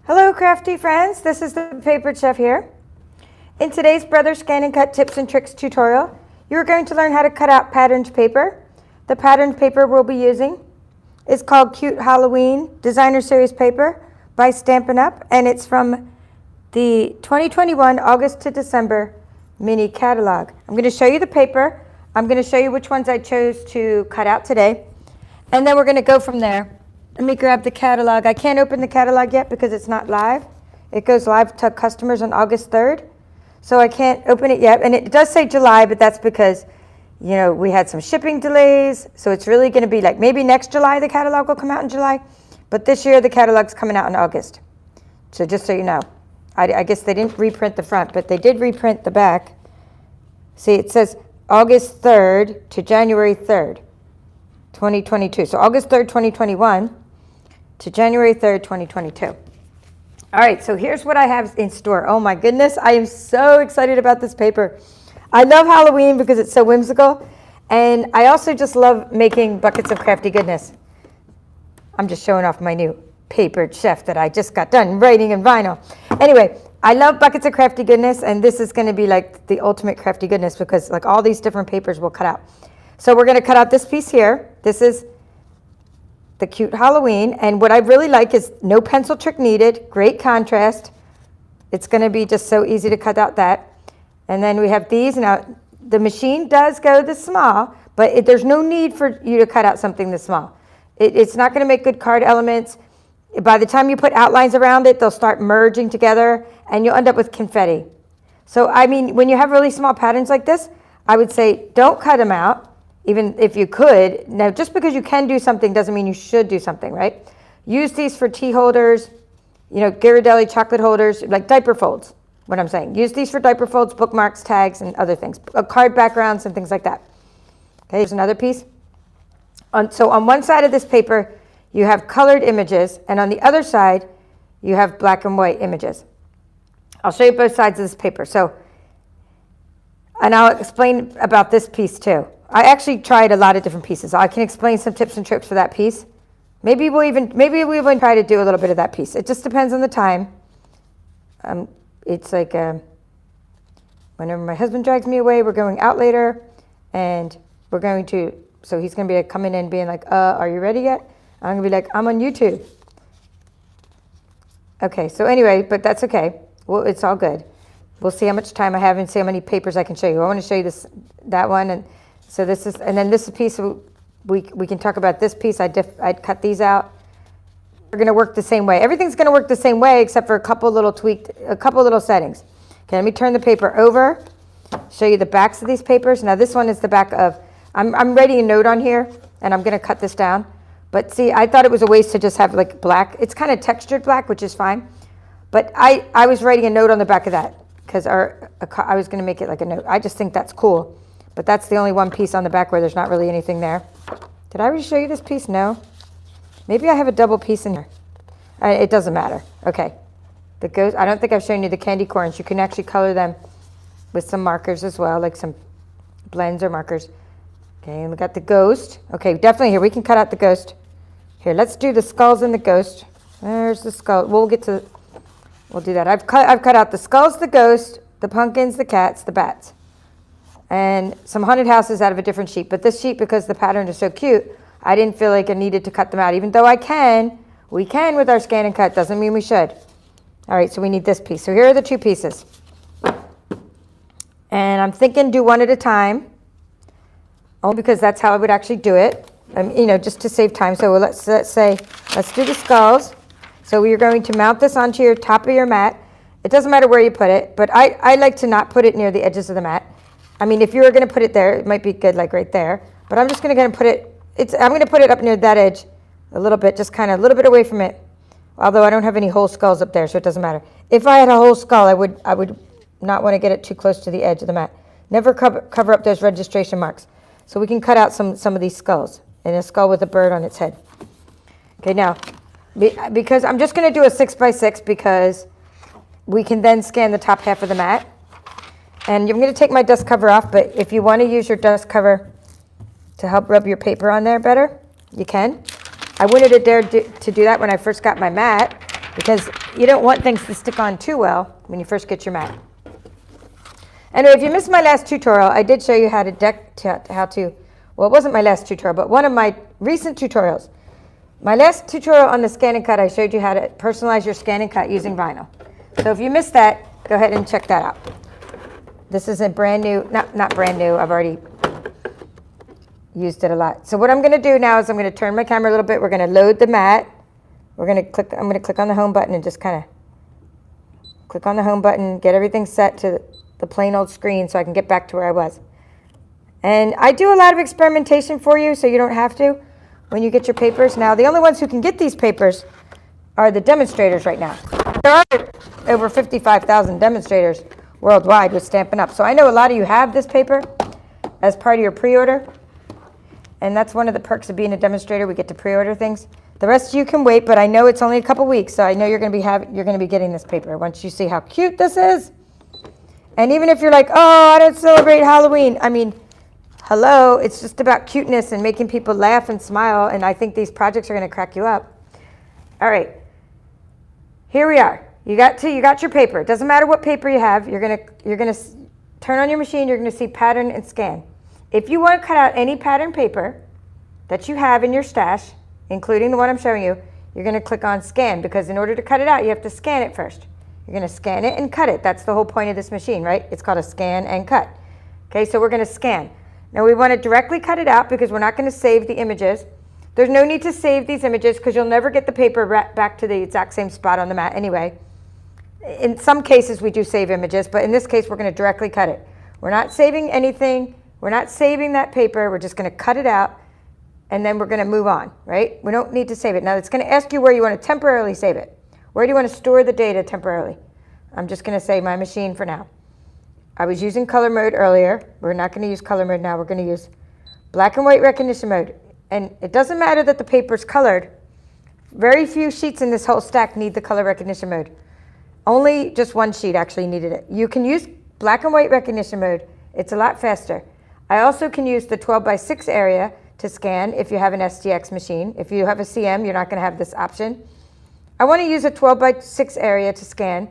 Hello crafty friends, this is the Paper Chef here. In today's Brother ScanNCut tips and tricks tutorial, you're going to learn how to cut out patterned paper. The patterned paper we'll be using is called Cute Halloween Designer Series Paper by Stampin' Up, and it's from the 2021 August to December mini catalog. I'm going to show you the paper. I'm going to show you which ones I chose to cut out today, and then we're going to go from there. Let me grab the catalog. I can't open the catalog yet because it's not live. It goes live to customers on August 3rd. So I can't open it yet. And it does say July, but that's because, you know, we had some shipping delays. So it's really going to be like maybe next July the catalog will come out in July. But this year the catalog's coming out in August. So just so you know. I guess they didn't reprint the front, but they did reprint the back. See, it says August 3rd to January 3rd, 2022. So August 3rd, 2021. To January 3rd, 2022. All right, so here's what I have in store. Oh my goodness, I am so excited about this paper. I love Halloween because it's so whimsical, and I also just love making buckets of crafty goodness. I'm just showing off my new Paper Chef that I just got done writing in vinyl. Anyway, I love buckets of crafty goodness, and this is going to be like the ultimate crafty goodness because like all these different papers will cut out. So we're going to cut out this piece here. This is the Cute Halloween, and what I really like is no pencil trick needed, great contrast. It's going to be just so easy to cut out that. And then we have these. Now the machine does go this small, but there's no need for you to cut out something this small. It's not going to make good card elements. By the time you put outlines around it, they'll start merging together and you'll end up with confetti. So I mean, when you have really small patterns like this, I would say don't cut them out. Even if you could. Now, just because you can do something doesn't mean you should do something, right? Use these for tea holders, you know, Ghirardelli chocolate holders, like diaper folds, what I'm saying. Use these for diaper folds, bookmarks, tags, and other things. Card backgrounds and things like that. Okay, here's another piece. So on one side of this paper, you have colored images, and on the other side, you have black and white images. I'll show you both sides of this paper. And I'll explain about this piece too. I actually tried a lot of different pieces. I can explain some tips and tricks for that piece. Maybe we'll even try to do a little bit of that piece. It just depends on the time. It's like whenever my husband drags me away, we're going out later, and we're going to. So he's going to be like coming in, being like, "Are you ready yet?" I'm going to be like, "I'm on YouTube." Okay. So anyway, but that's okay. Well, it's all good. We'll see how much time I have and see how many papers I can show you. I want to show you that one, and so this is, and then this piece, we can talk about this piece. I'd cut these out. We're going to work the same way. Everything's going to work the same way except for a couple little settings. Okay, let me turn the paper over, show you the backs of these papers. Now this one is the back of, I'm writing a note on here, and I'm going to cut this down. But see, I thought it was a waste to just have like black. It's kind of textured black, which is fine. But I was writing a note on the back of that because I was going to make it like a note. I just think that's cool. But that's the only one piece on the back where there's not really anything there. Did I already show you this piece? No. Maybe I have a double piece in here. It doesn't matter. Okay. The ghost. I don't think I've shown you the candy corns. You can actually color them with some markers as well, like some blends or markers. Okay, and we got the ghost. Okay, definitely here. We can cut out the ghost. Here, let's do the skulls and the ghost. There's the skull. We'll do that. I've cut out the skulls, the ghost, the pumpkins, the cats, the bats, and some haunted houses out of a different sheet. But this sheet, because the pattern is so cute, I didn't feel like I needed to cut them out. Even though we can with our ScanNCut, doesn't mean we should. All right, so we need this piece. So here are the two pieces. And I'm thinking do one at a time, only because that's how I would actually do it, you know, just to save time. So let's do the skulls. So you're going to mount this onto your top of your mat. It doesn't matter where you put it, but I like to not put it near the edges of the mat. I mean, if you were going to put it there, it might be good, like right there. But I'm just going to put it. I'm going to put it up near that edge, a little bit, just kind of a little bit away from it. Although I don't have any whole skulls up there, so it doesn't matter. If I had a whole skull, I would not want to get it too close to the edge of the mat. Never cover up those registration marks. So we can cut out some of these skulls, and a skull with a bird on its head. Okay, now because I'm just going to do a 6x6 because we can then scan the top half of the mat. And I'm going to take my dust cover off, but if you want to use your dust cover to help rub your paper on there better, you can. I wouldn't have dared to do that when I first got my mat because you don't want things to stick on too well when you first get your mat. Anyway, if you missed my last tutorial, I did show you how to, well, it wasn't my last tutorial, but one of my recent tutorials. My last tutorial on the ScanNCut, I showed you how to personalize your ScanNCut using vinyl. So if you missed that, go ahead and check that out. This is a brand new, not brand new, I've already used it a lot. So what I'm going to do now is I'm going to turn my camera a little bit. We're going to load the mat. I'm going to click on the home button and just kind of click on the home button, get everything set to the plain old screen so I can get back to where I was. And I do a lot of experimentation for you so you don't have to when you get your papers. Now, the only ones who can get these papers are the demonstrators right now. There are over 55,000 demonstrators worldwide with Stampin' Up! So I know a lot of you have this paper as part of your pre-order. And that's one of the perks of being a demonstrator. We get to pre-order things. The rest of you can wait, but I know it's only a couple weeks, so I know you're going to be getting this paper once you see how cute this is. And even if you're like, oh, I don't celebrate Halloween. I mean, hello, it's just about cuteness and making people laugh and smile, and I think these projects are going to crack you up. All right, here we are. You got your paper. It doesn't matter what paper you have. You're gonna turn on your machine. You're going to see pattern and scan. If you want to cut out any pattern paper that you have in your stash, including the one I'm showing you, you're going to click on scan, because in order to cut it out, you have to scan it first. You're going to scan it and cut it. That's the whole point of this machine, right? It's called a scan and cut. Okay, so we're going to scan. Now we want to directly cut it out because we're not going to save the images. There's no need to save these images because you'll never get the paper back to the exact same spot on the mat anyway. In some cases we do save images, but in this case we're going to directly cut it. We're not saving anything. We're not saving that paper. We're just going to cut it out and then we're going to move on, right? We don't need to save it. Now it's going to ask you where you want to temporarily save it. Where do you want to store the data temporarily? I'm just going to say my machine for now. I was using color mode earlier. We're not going to use color mode now. We're going to use black and white recognition mode. And it doesn't matter that the paper's colored. Very few sheets in this whole stack need the color recognition mode. Only just one sheet actually needed it. You can use black and white recognition mode. It's a lot faster. I also can use the 12x6 area to scan if you have an SDX machine. If you have a CM, you're not going to have this option. I want to use a 12x6 area to scan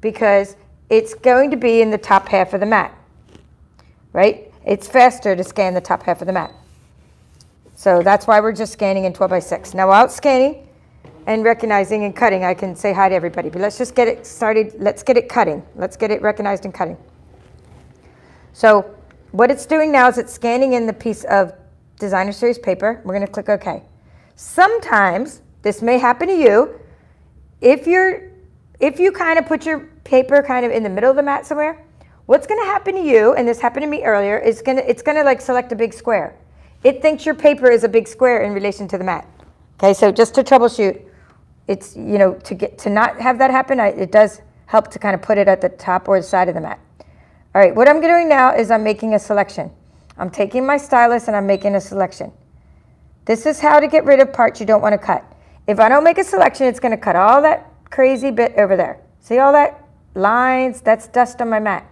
because it's going to be in the top half of the mat, right? It's faster to scan the top half of the mat. So that's why we're just scanning in 12x6. Now while it's scanning and recognizing and cutting, I can say hi to everybody, but let's just get it started. Let's get it cutting. Let's get it recognized and cutting. So what it's doing now is it's scanning in the piece of Designer Series paper. We're going to click OK. Sometimes this may happen to you. If you kind of put your paper kind of in the middle of the mat somewhere, what's going to happen to you, and this happened to me earlier, is it's going to like select a big square. It thinks your paper is a big square in relation to the mat. Okay, so just to troubleshoot, it's, you know, to not have that happen, it does help to kind of put it at the top or the side of the mat. All right, what I'm doing now is I'm making a selection. I'm taking my stylus and I'm making a selection. This is how to get rid of parts you don't want to cut. If I don't make a selection, it's going to cut all that crazy bit over there. See all that lines? That's dust on my mat.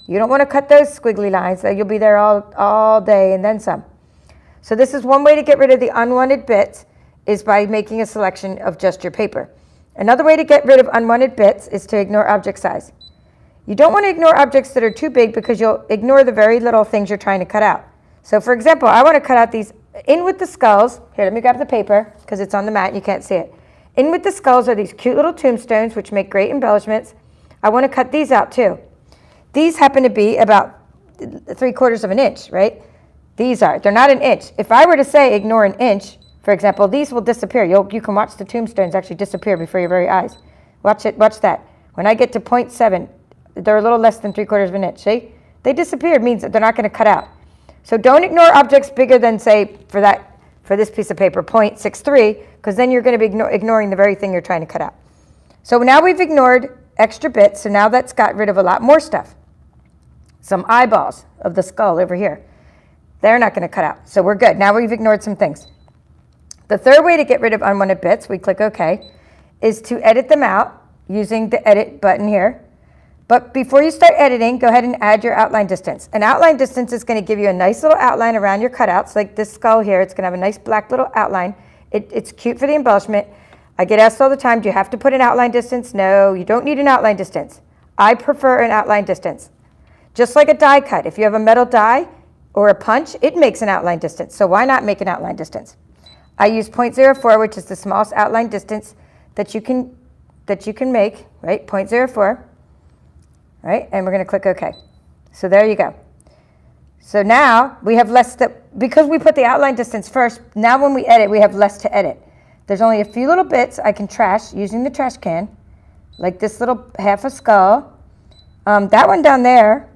You don't want to cut those squiggly lines. You'll be there all day and then some. So this is one way to get rid of the unwanted bits, is by making a selection of just your paper. Another way to get rid of unwanted bits is to ignore object size. You don't want to ignore objects that are too big because you'll ignore the very little things you're trying to cut out. So for example, I want to cut out these in with the skulls. Here, let me grab the paper because it's on the mat and you can't see it. In with the skulls are these cute little tombstones which make great embellishments. I want to cut these out too. These happen to be about 3/4 of an inch, right? They're not an inch. If I were to say ignore an inch, for example, these will disappear. You can watch the tombstones actually disappear before your very eyes. Watch it, watch that. When I get to 0.7, they're a little less than 3/4 of an inch, see? They disappeared, means that they're not going to cut out. So don't ignore objects bigger than, say, for this piece of paper, 0.63, because then you're going to be ignoring the very thing you're trying to cut out. So now we've ignored extra bits, so now that's got rid of a lot more stuff. Some eyeballs of the skull over here. They're not going to cut out, so we're good. Now we've ignored some things. The third way to get rid of unwanted bits, we click OK, is to edit them out using the Edit button here. But before you start editing, go ahead and add your outline distance. An outline distance is going to give you a nice little outline around your cutouts, like this skull here. It's going to have a nice black little outline. It's cute for the embellishment. I get asked all the time, do you have to put an outline distance? No, you don't need an outline distance. I prefer an outline distance. Just like a die cut, if you have a metal die or a punch, it makes an outline distance. So why not make an outline distance? I use 0.04, which is the smallest outline distance that you can make, right? 0.04, right? And we're going to click OK. So there you go. So now we have less, because we put the outline distance first, now when we edit, we have less to edit. There's only a few little bits I can trash using the trash can, like this little half a skull. That one down there,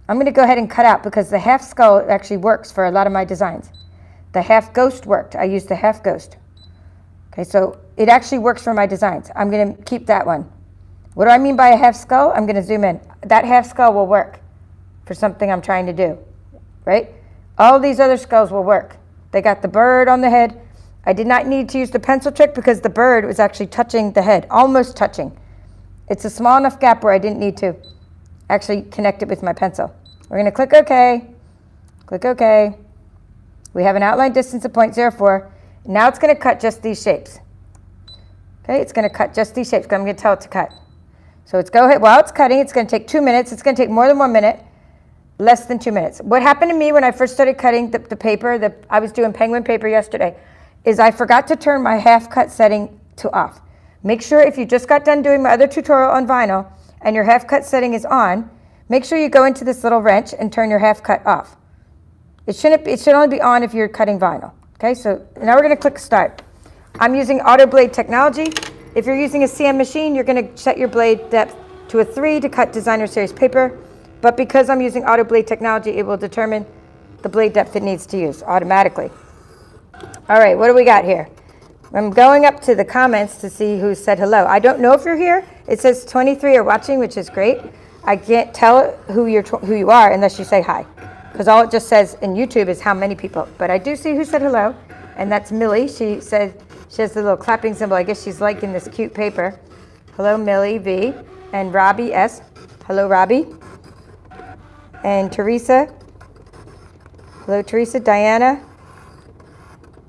I'm going to go ahead and cut out because the half skull actually works for a lot of my designs. The half ghost worked. I used the half ghost. Okay, so it actually works for my designs. I'm going to keep that one. What do I mean by a half skull? I'm going to zoom in. That half skull will work for something I'm trying to do, right? All these other skulls will work. They got the bird on the head. I did not need to use the pencil trick because the bird was actually touching the head, almost touching. It's a small enough gap where I didn't need to actually connect it with my pencil. We're going to click OK. Click OK. We have an outline distance of 0.04. Now it's going to cut just these shapes. Okay, it's going to cut just these shapes because I'm going to tell it to cut. So it's go ahead. While it's cutting, it's going to take 2 minutes. It's going to take more than 1 minute, less than 2 minutes. What happened to me when I first started cutting the paper, I was doing penguin paper yesterday, is I forgot to turn my half cut setting to off. Make sure if you just got done doing my other tutorial on vinyl and your half cut setting is on, make sure you go into this little wrench and turn your half cut off. It should only be on if you're cutting vinyl. Okay, so now we're going to click start. I'm using auto blade technology. If you're using a CM machine, you're going to set your blade depth to a 3 to cut designer series paper. But because I'm using auto blade technology, it will determine the blade depth it needs to use automatically. All right, what do we got here? I'm going up to the comments to see who said hello. I don't know if you're here. It says 23 are watching, which is great. I can't tell who you are unless you say hi, because all it just says in YouTube is how many people. But I do see who said hello, and that's Millie. She said she has the little clapping symbol. I guess she's liking this cute paper. Hello, Millie V. And Robbie S. Hello, Robbie. And Teresa. Hello, Teresa. Diana.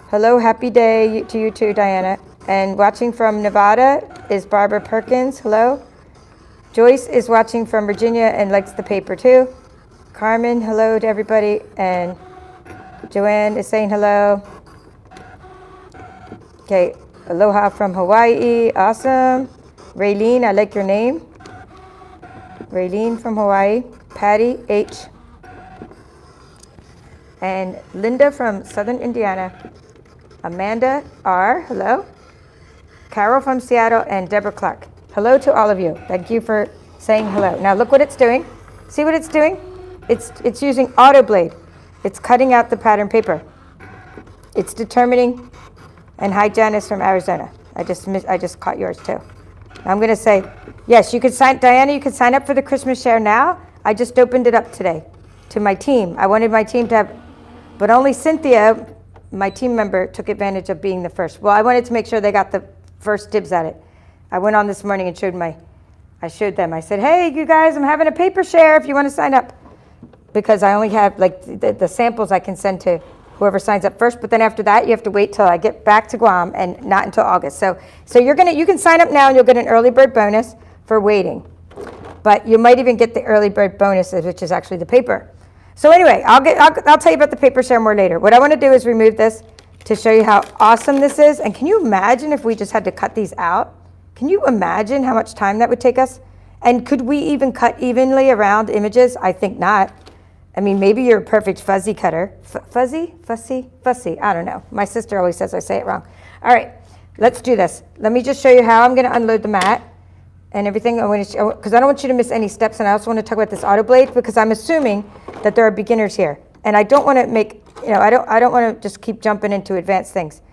Hello, happy day to you too, Diana. And watching from Nevada is Barbara Perkins. Hello. Joyce is watching from Virginia and likes the paper too. Carmen, hello to everybody. And Joanne is saying hello. Okay, aloha from Hawaii. Awesome. Raylene, I like your name. Raylene from Hawaii. Patty H. And Linda from Southern Indiana. Amanda R. Hello. Carol from Seattle and Deborah Clark. Hello to all of you. Thank you for saying hello. Now look what it's doing. See what it's doing? It's using auto blade. It's cutting out the pattern paper. It's determining. And hi, Janice from Arizona. I just caught yours too. I'm going to say, yes, you could sign, Diana, you could sign up for the Christmas share now. I just opened it up today to my team. I wanted my team to have, but only Cynthia, my team member, took advantage of being the first. Well, I wanted to make sure they got the first dibs at it. I went on this morning and I showed them. I said, hey, you guys, I'm having a paper share if you want to sign up. Because I only have like the samples I can send to whoever signs up first. But then after that, you have to wait till I get back to Guam and not until August. So you can sign up now and you'll get an early bird bonus for waiting. But you might even get the early bird bonuses, which is actually the paper. So anyway, I'll tell you about the paper share more later. What I want to do is remove this to show you how awesome this is. And can you imagine if we just had to cut these out? Can you imagine how much time that would take us? And could we even cut evenly around images? I think not. I mean, maybe you're a perfect fuzzy cutter. Fussy? I don't know. My sister always says I say it wrong. All right, let's do this. Let me just show you how I'm going to unload the mat and everything. Because I don't want you to miss any steps. And I also want to talk about this auto blade because I'm assuming that there are beginners here. And I don't want to make, I don't want to just keep jumping into advanced things.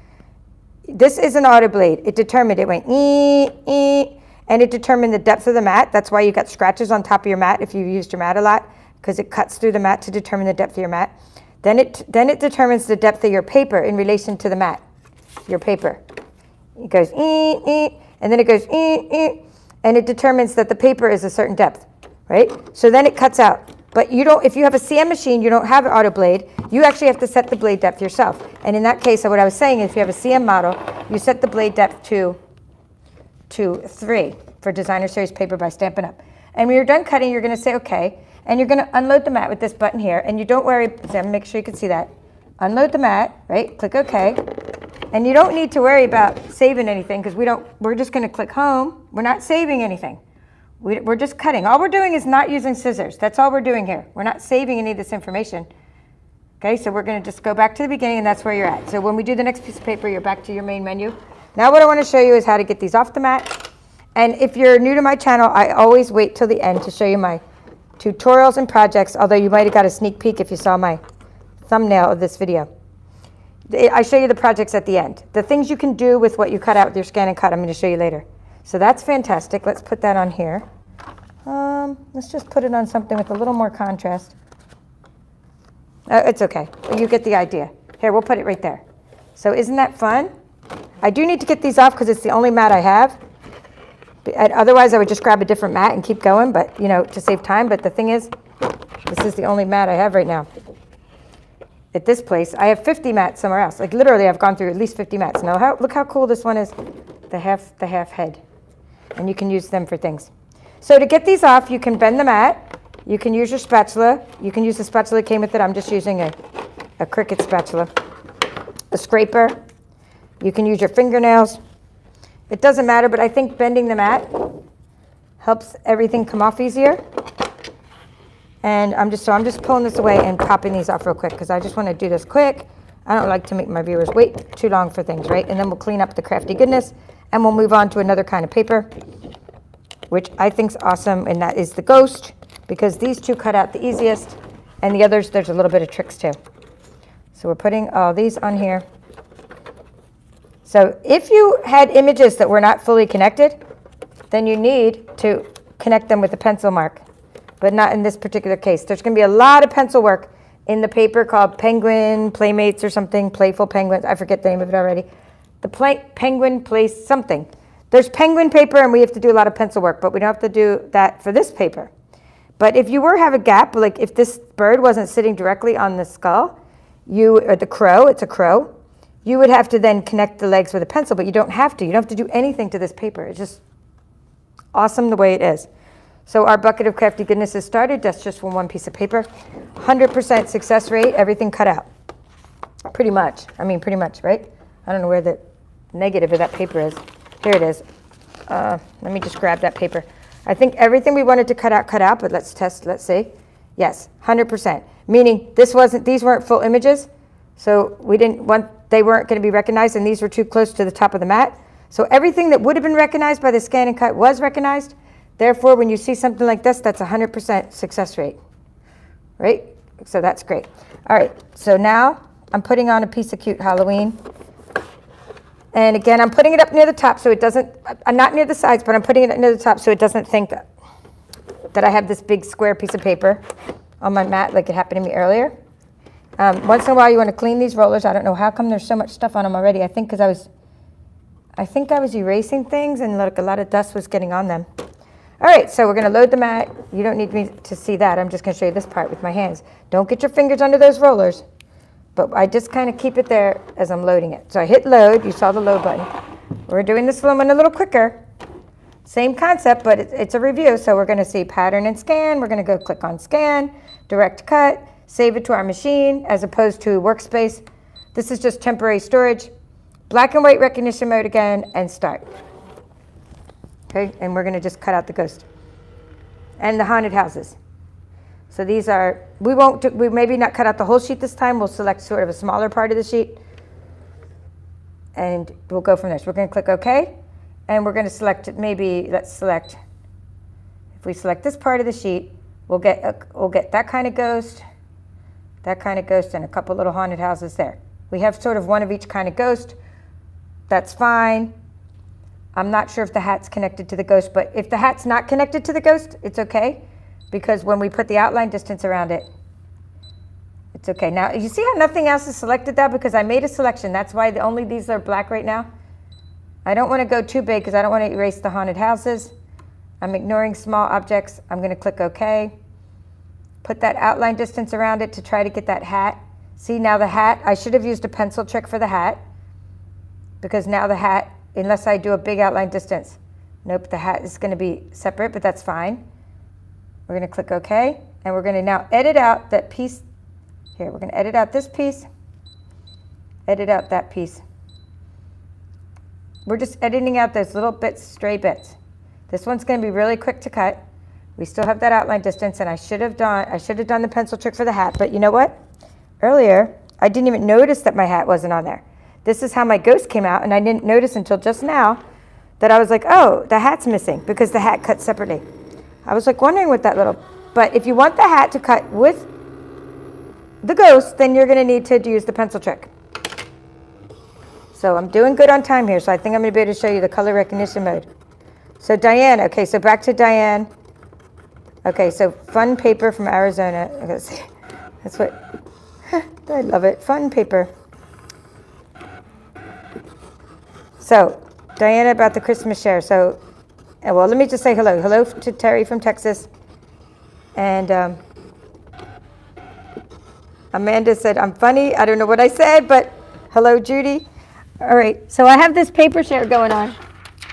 This is an auto blade. It determined, it went and it determined the depth of the mat. That's why you got scratches on top of your mat if you've used your mat a lot, because it cuts through the mat to determine the depth of your mat. Then it determines the depth of your paper in relation to the mat, your paper. It goes and then it goes and it determines that the paper is a certain depth, right? So then it cuts out But you don't, if you have a CM machine, you don't have an auto blade, you actually have to set the blade depth yourself. And in that case, what I was saying is if you have a CM model, you set the blade depth to 3 for Designer Series paper by Stampin' Up. And when you're done cutting, you're going to say, okay, and you're going to unload the mat with this button here, and you don't worry, make sure you can see that. Unload the mat, right? Click OK. And you don't need to worry about saving anything because we're just going to click home. We're not saving anything. We're just cutting. All we're doing is not using scissors. That's all we're doing here. We're not saving any of this information. Okay, so we're going to just go back to the beginning, and that's where you're at. So when we do the next piece of paper, you're back to your main menu. Now what I want to show you is how to get these off the mat. And if you're new to my channel, I always wait till the end to show you my tutorials and projects, although you might have got a sneak peek if you saw my thumbnail of this video. I show you the projects at the end. The things you can do with what you cut out with your ScanNCut, I'm going to show you later. So that's fantastic. Let's put that on here. Let's just put it on something with a little more contrast. It's okay. You get the idea. Here, we'll put it right there. So isn't that fun? I do need to get these off because it's the only mat I have. Otherwise, I would just grab a different mat and keep going, but to save time. But the thing is, this is the only mat I have right now. At this place, I have 50 mats somewhere else. Like literally, I've gone through at least 50 mats. Now, look how cool this one is. The half head, and you can use them for things. So to get these off, you can bend the mat. You can use your spatula. You can use the spatula that came with it. I'm just using a Cricut spatula. A scraper. You can use your fingernails. It doesn't matter, but I think bending the mat helps everything come off easier. And I'm just pulling this away and popping these off real quick because I just want to do this quick. I don't like to make my viewers wait too long for things, right? And then we'll clean up the crafty goodness and we'll move on to another kind of paper, which I think is awesome, and that is the ghost, because these two cut out the easiest, and the others, there's a little bit of tricks too. So we're putting all these on here. So if you had images that were not fully connected, then you need to connect them with a pencil mark, but not in this particular case. There's going to be a lot of pencil work in the paper called Penguin Playmates or something, Playful Penguins. I forget the name of it already. The Penguin Place something. There's penguin paper, and we have to do a lot of pencil work, but we don't have to do that for this paper. But if you have a gap, like if this bird wasn't sitting directly on the skull, or the crow, it's a crow, you would have to then connect the legs with a pencil, but you don't have to. You don't have to do anything to this paper. It's just awesome the way it is. So our bucket of crafty goodness is started. That's just from one piece of paper. 100% success rate, everything cut out. Pretty much. I mean, pretty much, right? I don't know where the negative of that paper is. Here it is. Let me just grab that paper. I think everything we wanted to cut out, but let's test, let's see. Yes, 100%. Meaning these weren't full images, so they weren't going to be recognized, and these were too close to the top of the mat. So everything that would have been recognized by the ScanNCut was recognized. Therefore, when you see something like this, that's 100% success rate, right? So that's great. All right, so now I'm putting on a piece of cute Halloween. And again, I'm putting it up near the top so it doesn't, I'm not near the sides, but I'm putting it near the top so it doesn't think that I have this big square piece of paper on my mat like it happened to me earlier. Once in a while you want to clean these rollers. I don't know how come there's so much stuff on them already. I think because I was erasing things and look, a lot of dust was getting on them. All right, so we're going to load the mat. You don't need me to see that. I'm just going to show you this part with my hands. Don't get your fingers under those rollers. But I just kind of keep it there as I'm loading it. So I hit load. You saw the load button. We're doing this one a little quicker. Same concept, but it's a review. So we're going to see pattern and scan. We're going to go click on scan, direct cut, save it to our machine as opposed to workspace. This is just temporary storage. Black and white recognition mode again, and start. Okay, and we're going to just cut out the ghost and the haunted houses. So these are, we maybe not cut out the whole sheet this time. We'll select sort of a smaller part of the sheet, and we'll go from there. So we're going to click OK, and we're going to select it. Maybe let's select. If we select this part of the sheet, we'll get that kind of ghost, and a couple little haunted houses there. We have sort of one of each kind of ghost. That's fine. I'm not sure if the hat's connected to the ghost, but if the hat's not connected to the ghost, it's okay. Because when we put the outline distance around it, it's okay. Now, you see how nothing else is selected there? Because I made a selection. That's why only these are black right now. I don't want to go too big because I don't want to erase the haunted houses. I'm ignoring small objects. I'm going to click OK. put that outline distance around it to try to get that hat. See, now the hat, I should have used a pencil trick for the hat, because now the hat, unless I do a big outline distance, nope, the hat is going to be separate, but that's fine. We're going to click OK, and we're going to now edit out that piece. Here, we're going to edit out this piece, edit out that piece. We're just editing out those little bits, stray bits. This one's going to be really quick to cut. We still have that outline distance, and I should have done the pencil trick for the hat, but you know what? Earlier, I didn't even notice that my hat wasn't on there. This is how my ghost came out, and I didn't notice until just now that I was like, oh, the hat's missing because the hat cut separately. I was like wondering what that little, but if you want the hat to cut with the ghost, then you're going to need to use the pencil trick. So I'm doing good on time here, so I think I'm going to be able to show you the color recognition mode. So Diane, okay, so back to Diane. Okay, so fun paper from Arizona. Okay, that's what, I love it, fun paper. So, Diana about the Christmas share. So, well, let me just say hello. Hello to Terry from Texas. And Amanda said, I'm funny. I don't know what I said, but hello, Judy. All right, so I have this paper share going on.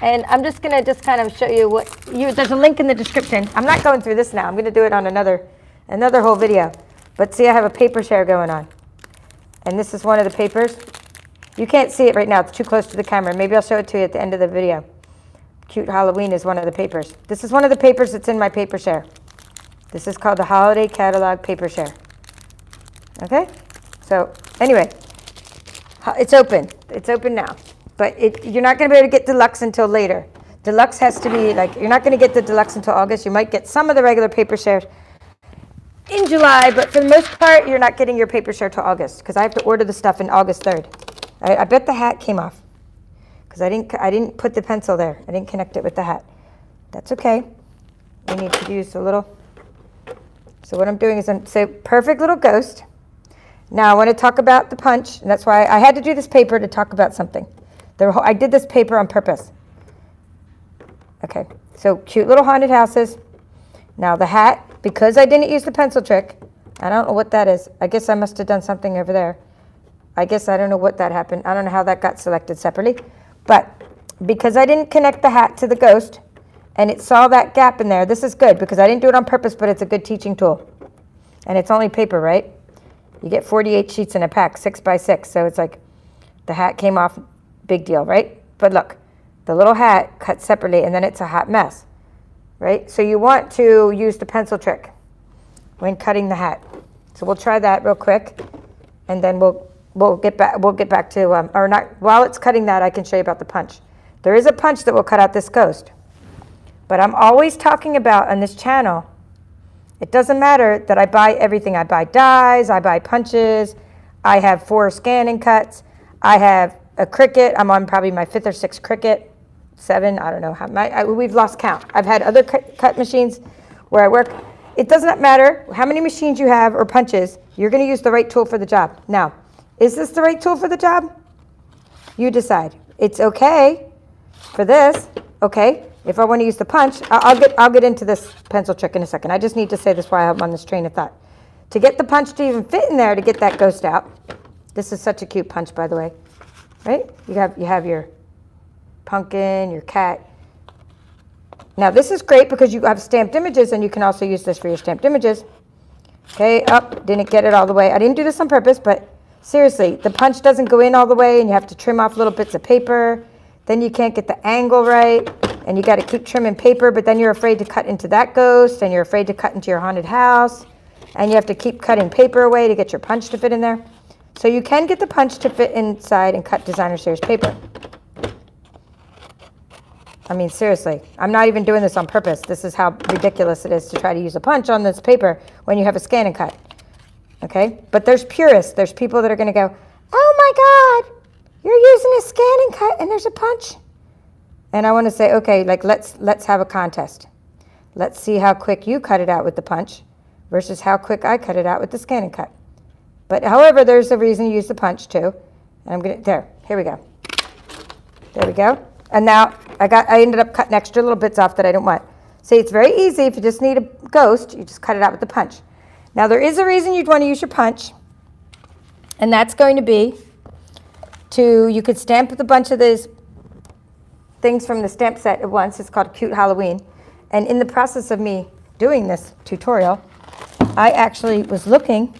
And I'm just going to kind of show you there's a link in the description. I'm not going through this now. I'm going to do it on another whole video. But see, I have a paper share going on. And this is one of the papers. You can't see it right now. It's too close to the camera. Maybe I'll show it to you at the end of the video. Cute Halloween is one of the papers. This is one of the papers that's in my paper share. This is called the Holiday Catalog Paper Share. Okay? So anyway, it's open. It's open now. But you're not going to be able to get deluxe until later. Deluxe has to be like, you're not going to get the deluxe until August. You might get some of the regular paper shares in July, but for the most part, you're not getting your paper share till August because I have to order the stuff in August 3rd. I bet the hat came off because I didn't put the pencil there. I didn't connect it with the hat. That's okay. We need to use a little. So what I'm doing is say perfect little ghost. Now I want to talk about the punch, and that's why I had to do this paper to talk about something. I did this paper on purpose. Okay, so cute little haunted houses. Now the hat, because I didn't use the pencil trick, I don't know what that is. I guess I must have done something over there. I guess I don't know what that happened. I don't know how that got selected separately. But because I didn't connect the hat to the ghost, and it saw that gap in there, this is good because I didn't do it on purpose, but it's a good teaching tool. And it's only paper, right? You get 48 sheets in a pack, 6 by 6. So it's like the hat came off, big deal, right? But look, the little hat cut separately, and then it's a hot mess, right? So you want to use the pencil trick when cutting the hat. So we'll try that real quick, and then we'll get back to or not. While it's cutting that, I can show you about the punch. There is a punch that will cut out this ghost, but I'm always talking about on this channel. It doesn't matter that I buy everything. I buy dies, I buy punches, I have 4 ScanNCuts, I have a Cricut. I'm on probably my 5th or 6th Cricut, 7. I don't know how we've lost count. I've had other cut machines where I work. It does not matter how many machines you have or punches. You're going to use the right tool for the job. Now, is this the right tool for the job? You decide. It's okay for this. Okay. If I want to use the punch, I'll get into this pencil trick in a second. I just need to say this while I'm on this train of thought. To get the punch to even fit in there to get that ghost out. This is such a cute punch, by the way. Right? You have your pumpkin, your cat. Now this is great because you have stamped images, and you can also use this for your stamped images. Okay, didn't get it all the way. I didn't do this on purpose, but seriously, the punch doesn't go in all the way, and you have to trim off little bits of paper. Then you can't get the angle right. And you got to keep trimming paper, but then you're afraid to cut into that ghost, and you're afraid to cut into your haunted house, and you have to keep cutting paper away to get your punch to fit in there. So you can get the punch to fit inside and cut designer series paper. I mean, seriously, I'm not even doing this on purpose. This is how ridiculous it is to try to use a punch on this paper when you have a ScanNCut. Okay? But there's purists. There's people that are going to go, oh my God, you're using a ScanNCut and there's a punch. And I want to say, okay, like let's have a contest. Let's see how quick you cut it out with the punch versus how quick I cut it out with the ScanNCut. But however, there's a reason to use the punch too. And here we go. There we go. And now I ended up cutting extra little bits off that I don't want. See, it's very easy. If you just need a ghost, you just cut it out with the punch. Now there is a reason you'd want to use your punch, and that's going to be you could stamp with a bunch of these things from the stamp set at once. It's called Cute Halloween. And in the process of me doing this tutorial, I actually was looking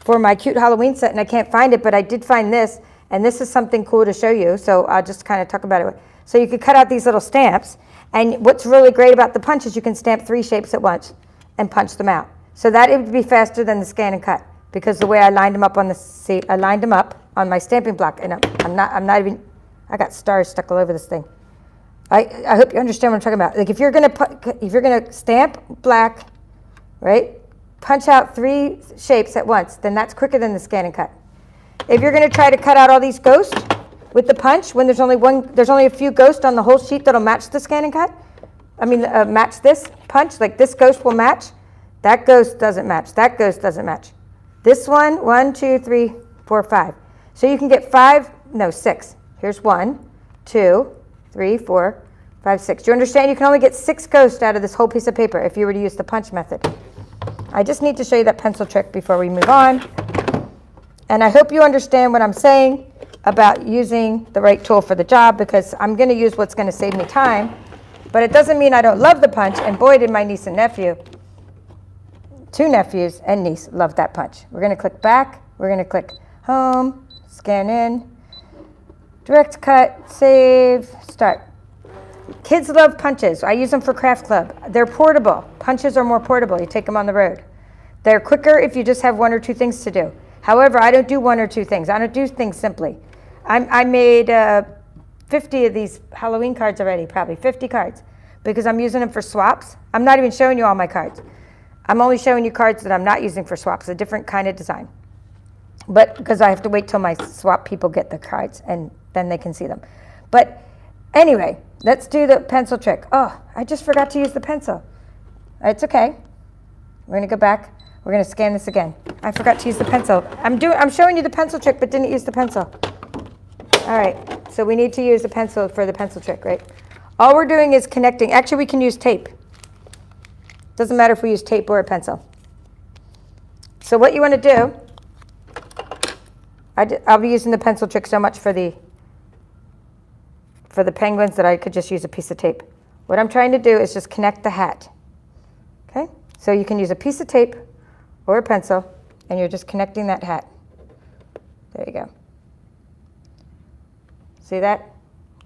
for my Cute Halloween set and I can't find it, but I did find this, and this is something cool to show you. So I'll just kind of talk about it. So you could cut out these little stamps, and what's really great about the punch is you can stamp 3 shapes at once and punch them out. So that it would be faster than the ScanNCut, because the way I lined them up on I lined them up on my stamping block, and I'm not even, I got stars stuck all over this thing. I hope you understand what I'm talking about. Like if you're gonna stamp black, right, punch out 3 shapes at once, then that's quicker than the ScanNCut. If you're gonna try to cut out all these ghosts with the punch, when there's only a few ghosts on the whole sheet that'll match the ScanNCut, match this punch, like this ghost will match, that ghost doesn't match, that ghost doesn't match. This one, 1, 2, 3, 4, 5. So you can get 6. Here's 1, 2, 3, 4, 5, 6. Do you understand? You can only get 6 ghosts out of this whole piece of paper if you were to use the punch method. I just need to show you that pencil trick before we move on. And I hope you understand what I'm saying about using the right tool for the job, because I'm going to use what's going to save me time. But it doesn't mean I don't love the punch, and boy did my niece and nephew, 2 nephews and niece, love that punch. We're going to click back, we're going to click home, scan in, direct cut, save, start. Kids love punches. I use them for craft club. They're portable. Punches are more portable. You take them on the road. They're quicker if you just have 1 or 2 things to do. However, I don't do 1 or 2 things. I don't do things simply. I made 50 of these Halloween cards already, probably 50 cards, because I'm using them for swaps. I'm not even showing you all my cards. I'm only showing you cards that I'm not using for swaps, a different kind of design. But because I have to wait till my swap people get the cards, and then they can see them. But anyway, let's do the pencil trick. Oh, I just forgot to use the pencil. It's okay. We're going to go back. We're going to scan this again. I forgot to use the pencil. I'm showing you the pencil trick, but didn't use the pencil. All right, so we need to use a pencil for the pencil trick, right? All we're doing is connecting. Actually, we can use tape. Doesn't matter if we use tape or a pencil. So what you want to do, I'll be using the pencil trick so much for the penguins that I could just use a piece of tape. What I'm trying to do is just connect the hat. Okay? So you can use a piece of tape or a pencil, and you're just connecting that hat. There you go. See that?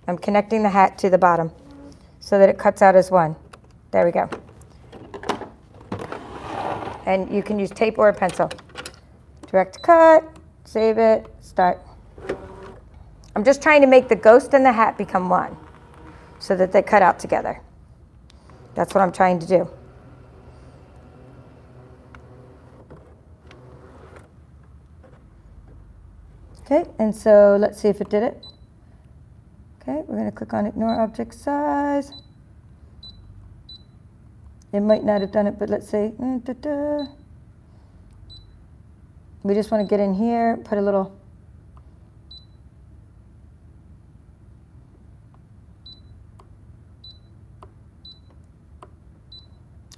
I'm connecting the hat to the bottom so that it cuts out as one. There we go. And you can use tape or a pencil. Direct cut, save it, start. I'm just trying to make the ghost and the hat become one so that they cut out together. That's what I'm trying to do. Okay, and so let's see if it did it. Okay, we're going to click on Ignore Object Size. It might not have done it, but let's see. We just want to get in here, put a little.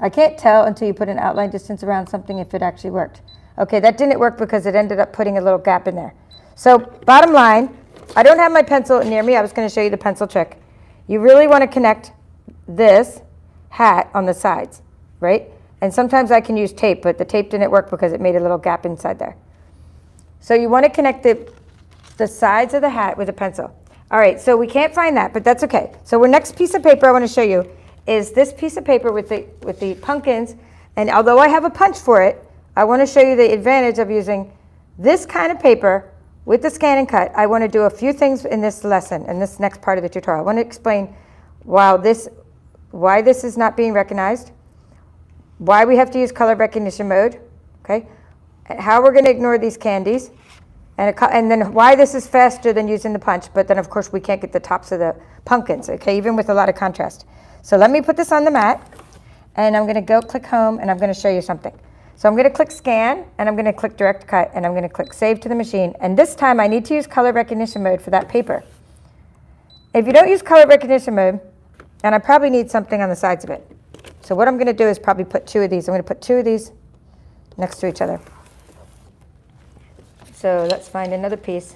I can't tell until you put an outline distance around something if it actually worked. Okay, that didn't work because it ended up putting a little gap in there. So bottom line, I don't have my pencil near me. I was going to show you the pencil trick. You really want to connect this hat on the sides, right? And sometimes I can use tape, but the tape didn't work because it made a little gap inside there. So you want to connect the sides of the hat with a pencil. All right, so we can't find that, but that's okay. So our next piece of paper I want to show you is this piece of paper with the pumpkins. And although I have a punch for it, I want to show you the advantage of using this kind of paper with the ScanNCut. I want to do a few things in this lesson, in this next part of the tutorial. I want to explain why this is not being recognized, why we have to use color recognition mode, okay, and how we're going to ignore these candies, and then why this is faster than using the punch, but then of course we can't get the tops of the pumpkins, okay, even with a lot of contrast. So let me put this on the mat, and I'm going to go click home, and I'm going to show you something. So I'm going to click scan, and I'm going to click direct cut, and I'm going to click save to the machine. And this time I need to use color recognition mode for that paper. If you don't use color recognition mode, and I probably need something on the sides of it. So what I'm going to do is probably put 2 of these. I'm going to put 2 of these next to each other. So let's find another piece.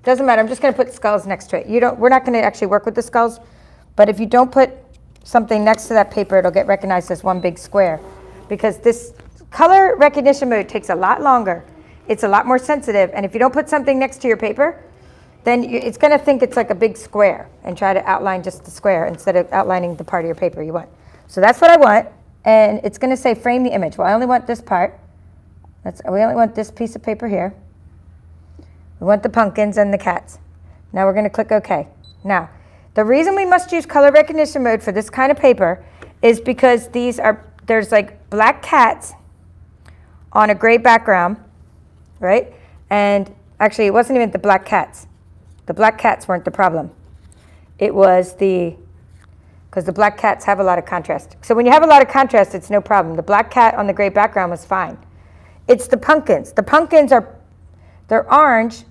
Doesn't matter, I'm just gonna put skulls next to it. We're not gonna actually work with the skulls, but if you don't put something next to that paper, it'll get recognized as one big square. Because this color recognition mode takes a lot longer. It's a lot more sensitive, and if you don't put something next to your paper, then it's gonna think it's like a big square and try to outline just the square instead of outlining the part of your paper you want. So that's what I want, and it's gonna say frame the image. Well, I only want this part. We only want this piece of paper here. We want the pumpkins and the cats. Now we're gonna click OK. Now, the reason we must use color recognition mode for this kind of paper is because there's like black cats on a gray background, right? And actually, it wasn't even the black cats. The black cats weren't the problem. It was because the black cats have a lot of contrast. So when you have a lot of contrast, it's no problem. The black cat on the gray background was fine. It's the pumpkins. The pumpkins they're orange,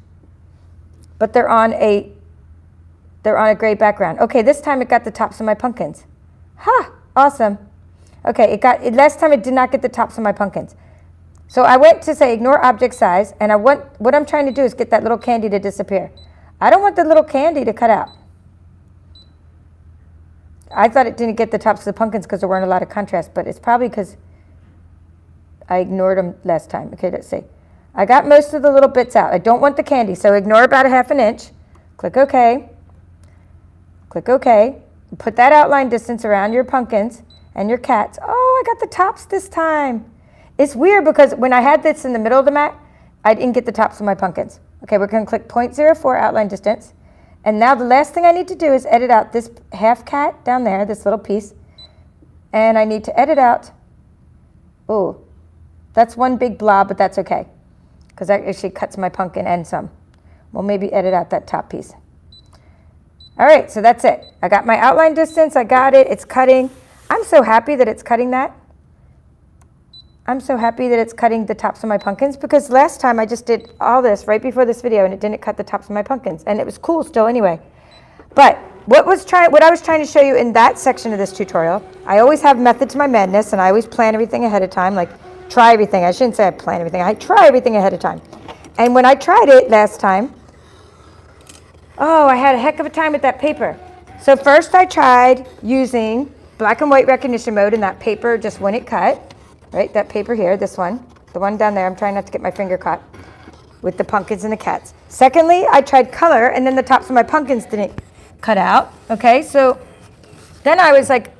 but they're on a gray background. Okay, this time it got the tops of my pumpkins. Ha, awesome. Okay, last time it did not get the tops of my pumpkins. So I went to say ignore object size, and what I'm trying to do is get that little candy to disappear. I don't want the little candy to cut out. I thought it didn't get the tops of the pumpkins because there weren't a lot of contrast, but it's probably because I ignored them last time. Okay, let's see. I got most of the little bits out. I don't want the candy, so ignore about a ½ inch. Click OK. Click OK. Put that outline distance around your pumpkins and your cats. Oh, I got the tops this time. It's weird because when I had this in the middle of the mat, I didn't get the tops of my pumpkins. Okay, we're going to click 0.04 outline distance. And now the last thing I need to do is edit out this half cat down there, this little piece. And I need to edit out, oh, that's one big blob, but that's okay. Because that actually cuts my pumpkin and some. We'll maybe edit out that top piece. All right, so that's it. I got my outline distance, I got it, it's cutting. I'm so happy that it's cutting that. I'm so happy that it's cutting the tops of my pumpkins because last time I just did all this right before this video and it didn't cut the tops of my pumpkins, and it was cool still anyway. But what I was trying to show you in that section of this tutorial, I always have method to my madness and I always plan everything ahead of time, like try everything. I shouldn't say I plan everything. I try everything ahead of time. And when I tried it last time, oh, I had a heck of a time with that paper. So first I tried using black and white recognition mode and that paper just wouldn't cut. Right, that paper here, this one, the one down there, I'm trying not to get my finger caught with the pumpkins and the cats. Secondly, I tried color, and then the tops of my pumpkins didn't cut out, okay? So then I was like,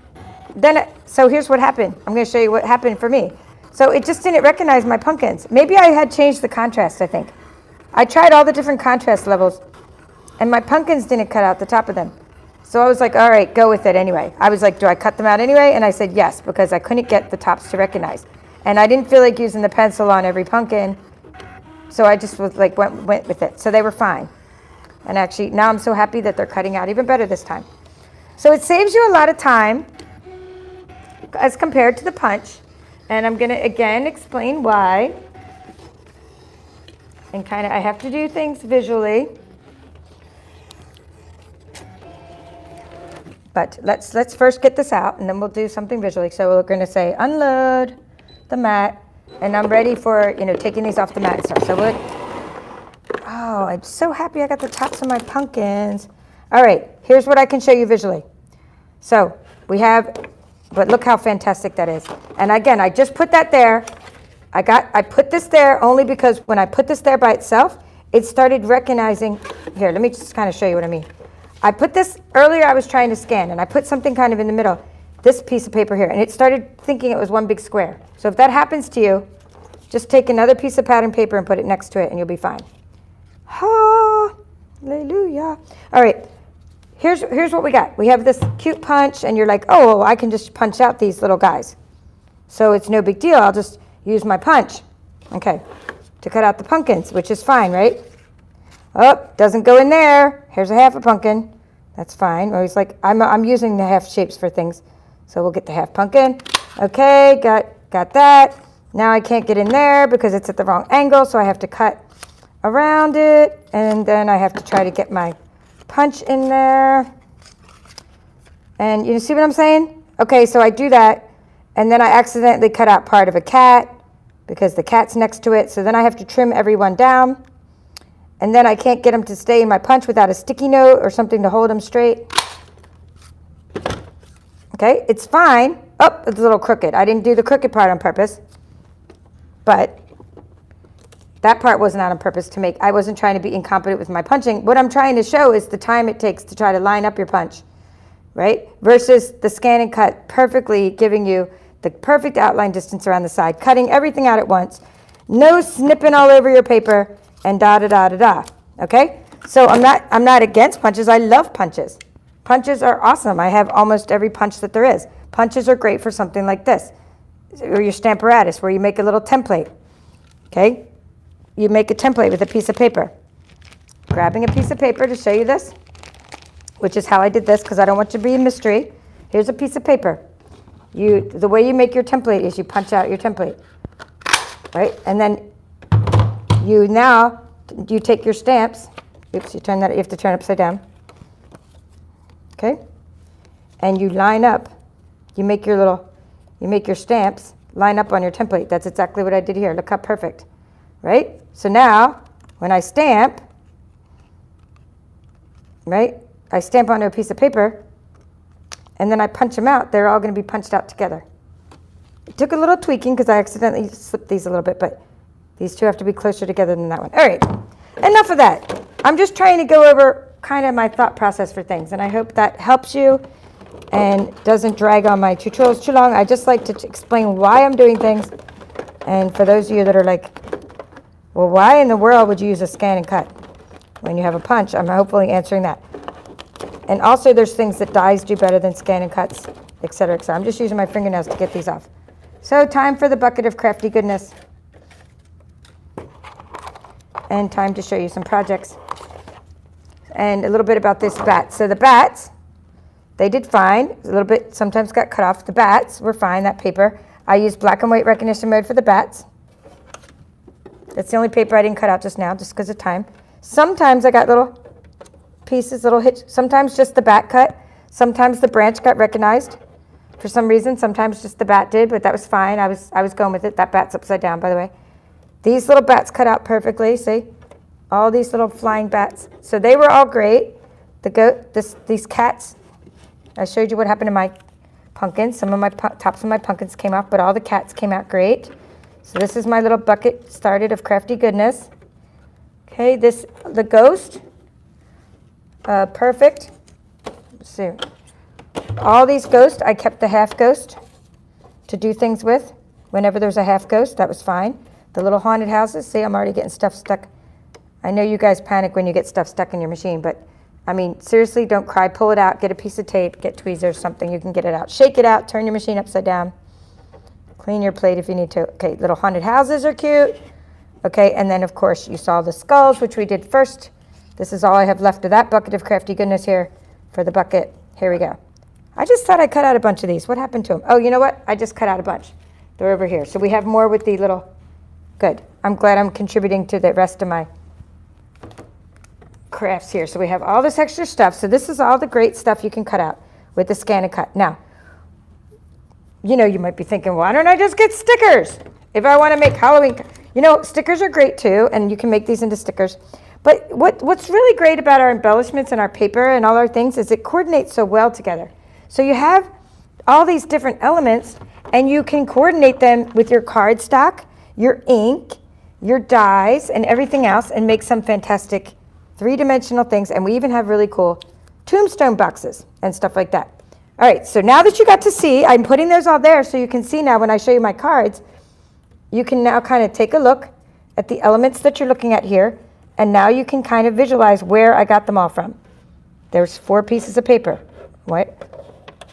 so here's what happened. I'm gonna show you what happened for me. So it just didn't recognize my pumpkins. Maybe I had changed the contrast, I think. I tried all the different contrast levels, and my pumpkins didn't cut out the top of them. So I was like, all right, go with it anyway. I was like, do I cut them out anyway? And I said yes, because I couldn't get the tops to recognize. And I didn't feel like using the pencil on every pumpkin. So I just was like, went with it. So they were fine. And actually, now I'm so happy that they're cutting out even better this time. So it saves you a lot of time as compared to the punch. And I'm gonna, again, explain why. And kind of, I have to do things visually. But let's first get this out, and then we'll do something visually. So we're going to say unload the mat, and I'm ready for taking these off the mat and stuff. So oh, I'm so happy I got the tops of my pumpkins. All right, here's what I can show you visually. So we have, but look how fantastic that is. And again, I just put that there. I put this there only because when I put this there by itself, it started recognizing. Here, let me just kind of show you what I mean. I put this, earlier I was trying to scan, and I put something kind of in the middle, this piece of paper here, and it started thinking it was one big square. So if that happens to you, just take another piece of pattern paper and put it next to it, and you'll be fine. Hallelujah. All right, here's what we got. We have this cute punch, and you're like, oh, well, I can just punch out these little guys. So it's no big deal. I'll just use my punch, okay, to cut out the pumpkins, which is fine, right? Oh, doesn't go in there. Here's a half a pumpkin. That's fine. Or he's like, I'm using the half shapes for things. So we'll get the half pumpkin. Okay, got that. Now I can't get in there because it's at the wrong angle, so I have to cut around it. And then I have to try to get my punch in there. And you see what I'm saying? Okay, so I do that. And then I accidentally cut out part of a cat because the cat's next to it. So then I have to trim everyone down. And then I can't get them to stay in my punch without a sticky note or something to hold them straight. Okay, it's fine. Oh, it's a little crooked. I didn't do the crooked part on purpose. But that part was not on purpose to make. I wasn't trying to be incompetent with my punching. What I'm trying to show is the time it takes to try to line up your punch, right? Versus the ScanNCut perfectly giving you the perfect outline distance around the side, cutting everything out at once. No snipping all over your paper and da-da-da-da-da, okay? So I'm not against punches. I love punches. Punches are awesome. I have almost every punch that there is. Punches are great for something like this, or your Stamparatus, where you make a little template, okay? You make a template with a piece of paper. Grabbing a piece of paper to show you this, which is how I did this because I don't want it to be a mystery. Here's a piece of paper. The way you make your template is you punch out your template, right? And then you take your stamps. Oops, you have to turn upside down. Okay? And you line up. You make your stamps line up on your template. That's exactly what I did here. Look how perfect, right? So now, when I stamp, right? I stamp onto a piece of paper, and then I punch them out. They're all going to be punched out together. It took a little tweaking because I accidentally slipped these a little bit, but these two have to be closer together than that one. All right, enough of that. I'm just trying to go over kind of my thought process for things, and I hope that helps you and doesn't drag on my tutorials too long. I just like to explain why I'm doing things, and for those of you that are like, well, why in the world would you use a ScanNCut when you have a punch? I'm hopefully answering that. And also there's things that dies do better than ScanNCuts, et cetera, et cetera. I'm just using my fingernails to get these off. So time for the bucket of crafty goodness. And time to show you some projects. And a little bit about this bat. So the bats, they did fine. A little bit sometimes got cut off. The bats were fine, that paper. I used black and white recognition mode for the bats. That's the only paper I didn't cut out just now, just because of time. Sometimes I got little pieces, little hitch. Sometimes just the bat cut. Sometimes the branch got recognized for some reason. Sometimes just the bat did, but that was fine. I was going with it. That bat's upside down, by the way. These little bats cut out perfectly. See? All these little flying bats. So they were all great. These cats, I showed you what happened to my pumpkins. Some of my tops of my pumpkins came off, but all the cats came out great. So this is my little bucket started of crafty goodness. Okay, the ghost, perfect. Let's see. All these ghosts, I kept the half ghost to do things with. Whenever there's a half ghost, that was fine. The little haunted houses, see, I'm already getting stuff stuck. I know you guys panic when you get stuff stuck in your machine, but I mean, seriously, don't cry. Pull it out, get a piece of tape, get tweezers, something, you can get it out. Shake it out, turn your machine upside down. Clean your plate if you need to. Okay, little haunted houses are cute. Okay, and then of course you saw the skulls, which we did first. This is all I have left of that bucket of crafty goodness here for the bucket. Here we go. I just thought I cut out a bunch of these. What happened to them? Oh, you know what? I just cut out a bunch. They're over here. So we have more with the little, good. I'm glad I'm contributing to the rest of my crafts here. So we have all this extra stuff. So this is all the great stuff you can cut out with the ScanNCut. Now, you know, you might be thinking, why don't I just get stickers if I want to make Halloween? You know, stickers are great too, and you can make these into stickers. But what's really great about our embellishments and our paper and all our things is it coordinates so well together. So you have all these different elements, and you can coordinate them with your cardstock, your ink, your dyes, and everything else, and make some fantastic three-dimensional things. And we even have really cool tombstone boxes and stuff like that. All right, so now that you got to see, I'm putting those all there so you can see now when I show you my cards, you can now kind of take a look at the elements that you're looking at here, and now you can kind of visualize where I got them all from. There's 4 pieces of paper. What?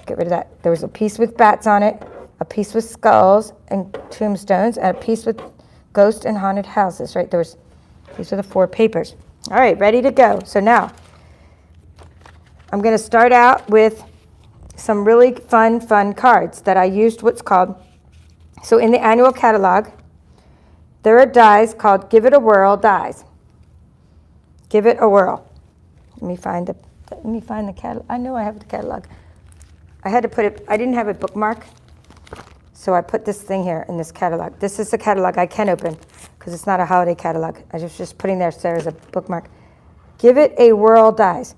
Get rid of that. There was a piece with bats on it, a piece with skulls and tombstones, and a piece with ghost and haunted houses, right? These are the 4 papers. All right, ready to go. So now, I'm going to start out with some really fun cards that I used what's called, so in the annual catalog, there are dies called Give It a Whirl dies. Give it a whirl. Let me find the catalog. I know I have the catalog. I had to put it, I didn't have a bookmark, So I put this thing here in this catalog. This is the catalog I can open because it's not a holiday catalog. I was just putting there as a bookmark. Give It a Whirl dies.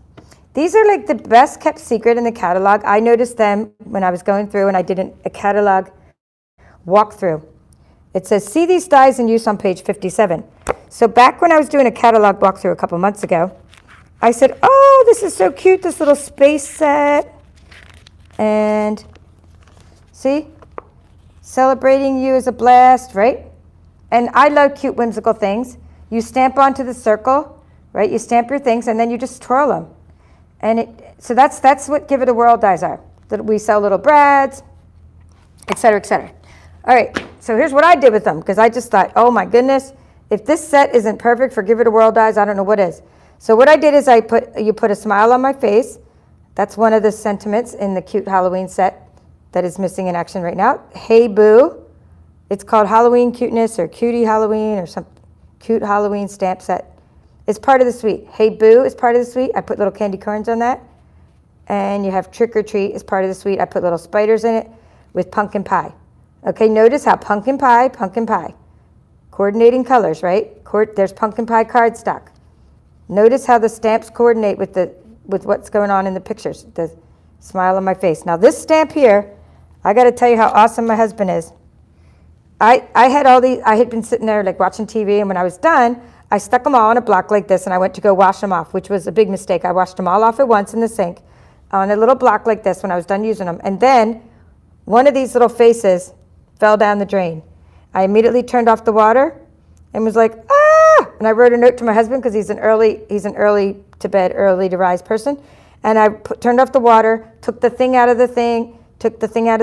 These are like the best kept secret in the catalog. I noticed them when I was going through and I did a catalog walkthrough. It says, see these dies in use on page 57. So back when I was doing a catalog walkthrough a couple months ago, I said, oh, this is so cute, this little space set. And see, celebrating you is a blast, right? And I love cute whimsical things. You stamp onto the circle, right? You stamp your things and then you just twirl them. And so that's what Give It a Whirl dies are. We sell little brads, et cetera, et cetera. All right, so here's what I did with them because I just thought, oh my goodness, if this set isn't perfect for Give It a Whirl dies, I don't know what is. So what I did is you put a smile on my face. That's one of the sentiments in the cute Halloween set that is missing in action right now. Hey Boo. It's called Halloween Cuteness or Cutie Halloween or some cute Halloween stamp set. It's part of the suite. Hey Boo is part of the suite. I put little candy corns on that. And you have Trick or Treat is part of the suite. I put little spiders in it with pumpkin pie. Okay, notice how pumpkin pie. Coordinating colors, right? There's pumpkin pie cardstock. Notice how the stamps coordinate with what's going on in the pictures. The smile on my face. Now this stamp here, I got to tell you how awesome my husband is. I had been sitting there like watching TV, and when I was done, I stuck them all on a block like this, and I went to go wash them off, which was a big mistake. I washed them all off at once in the sink on a little block like this when I was done using them. And then one of these little faces fell down the drain. I immediately turned off the water and was like, ah! And I wrote a note to my husband because he's an early to bed, early to rise person. And I turned off the water, took the thing out of the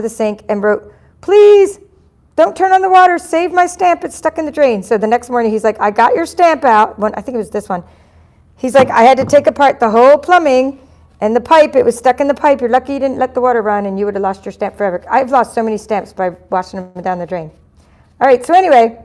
sink, and wrote, please, don't turn on the water, save my stamp, it's stuck in the drain. So the next morning he's like, I got your stamp out. I think it was this one. He's like, I had to take apart the whole plumbing and the pipe, it was stuck in the pipe. You're lucky you didn't let the water run and you would have lost your stamp forever. I've lost so many stamps by washing them down the drain. All right, so anyway,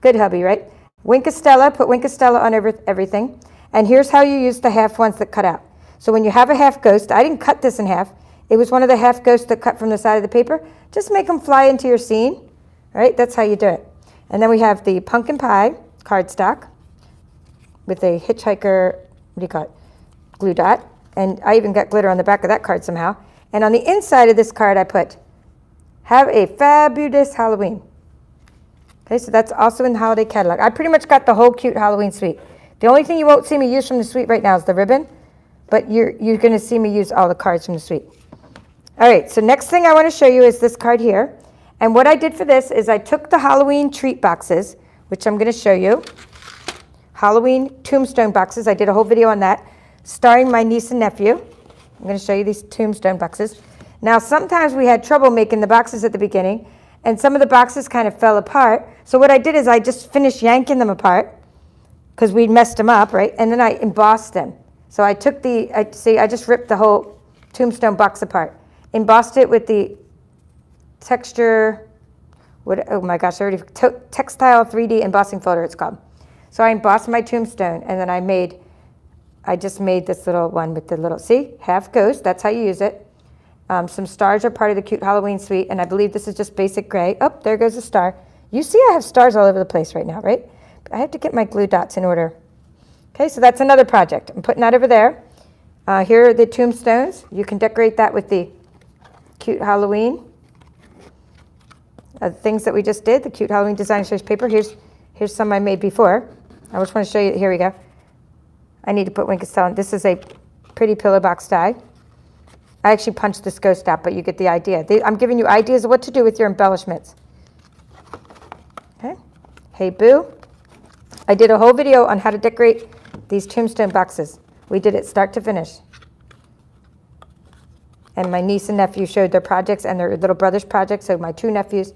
good hubby, right? Wink of Stella, put Wink of Stella on everything. And here's how you use the half ones that cut out. So when you have a half ghost, I didn't cut this in half. It was one of the half ghosts that cut from the side of the paper. Just make them fly into your scene, right? That's how you do it. And then we have the pumpkin pie cardstock with a hitchhiker, what do you call it? Glue dot. And I even got glitter on the back of that card somehow. And on the inside of this card, I put, have a fabulous Halloween. Okay, so that's also in the holiday catalog. I pretty much got the whole cute Halloween suite. The only thing you won't see me use from the suite right now is the ribbon, but you're going to see me use all the cards from the suite. All right, so next thing I want to show you is this card here. And what I did for this is I took the Halloween treat boxes, which I'm going to show you. Halloween tombstone boxes. I did a whole video on that, starring my niece and nephew. I'm going to show you these tombstone boxes. Now, sometimes we had trouble making the boxes at the beginning, and some of the boxes kind of fell apart. So what I did is I just finished yanking them apart because we'd messed them up, right? And then I embossed them. So I took I just ripped the whole tombstone box apart. Embossed it with the texture, oh my gosh, textile 3D embossing folder it's called. So I embossed my tombstone, and then I just made this little one with the little, see, half ghost, that's how you use it. Some stars are part of the cute Halloween suite, and I believe this is just basic gray. Oh, there goes a star. You see I have stars all over the place right now, right? I have to get my glue dots in order. Okay, so that's another project. I'm putting that over there. Here are the tombstones. You can decorate that with the cute Halloween. Things that we just did, the cute Halloween design series paper. Here's some I made before. I just want to show you, here we go. I need to put Wink of Stella. This is a pretty pillow box die. I actually punched this ghost out, but you get the idea. I'm giving you ideas of what to do with your embellishments. Okay. Hey Boo. I did a whole video on how to decorate these tombstone boxes. We did it start to finish. And my niece and nephew showed their projects and their little brother's projects. So my two nephews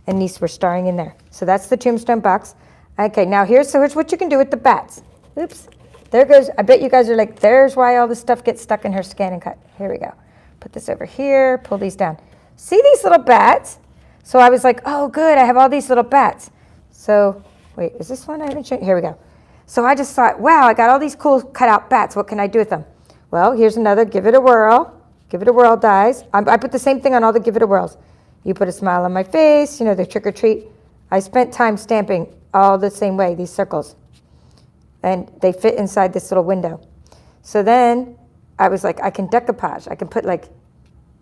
and niece were starring in there. So that's the tombstone box. Okay, now here's what you can do with the bats. Oops. There goes, I bet you guys are like, there's why all this stuff gets stuck in her ScanNCut. Here we go. Put this over here, pull these down. See these little bats? So I was like, oh good, I have all these little bats. So, wait, is this one I haven't shown? Here we go. So I just thought, wow, I got all these cool cut out bats. What can I do with them? Well, here's another Give It a Whirl. Give It a Whirl dies. I put the same thing on all the Give It a Whirls. You put a smile on my face, you know, the trick or treat. I spent time stamping all the same way, these circles. And they fit inside this little window. So then I was like, I can decoupage. I can put like,